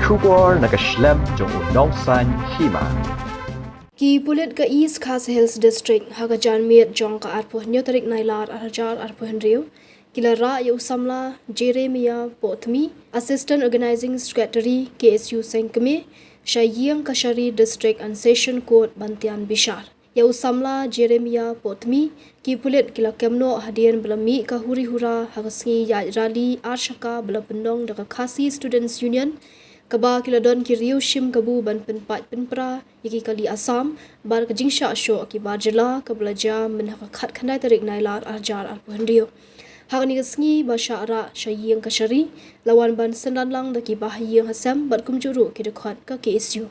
Shubor nakaslem jong unong san Hima. Ki Pulit ka East Khas Hills District hagajan miet jong ka arpo nyotarik nailar arjar arpo henriu kila ra ya usamla Jeremiah Potmi Assistant Organizing Secretary KSU Sengkeme Ïingkashari District and Session Court Bantian Bishar ya usamla Jeremiah Potmi ki Pulit kila kemno hadian belami ka huri hura hagasngi ya rally arshaka bela pendong daga Khasi Students Union Kaba kila don ki riu shim kabu ban penpat penpra iki kali Assam bar ka jingsha sho ki barjela ka belajar men hakat khandai tarik nailar arjar arpu hendio hak ni gasngi ba syara Ïingkashari lawan ban sendan lang da ki bah yang hasam bat kumjuru ki dekat ka KSU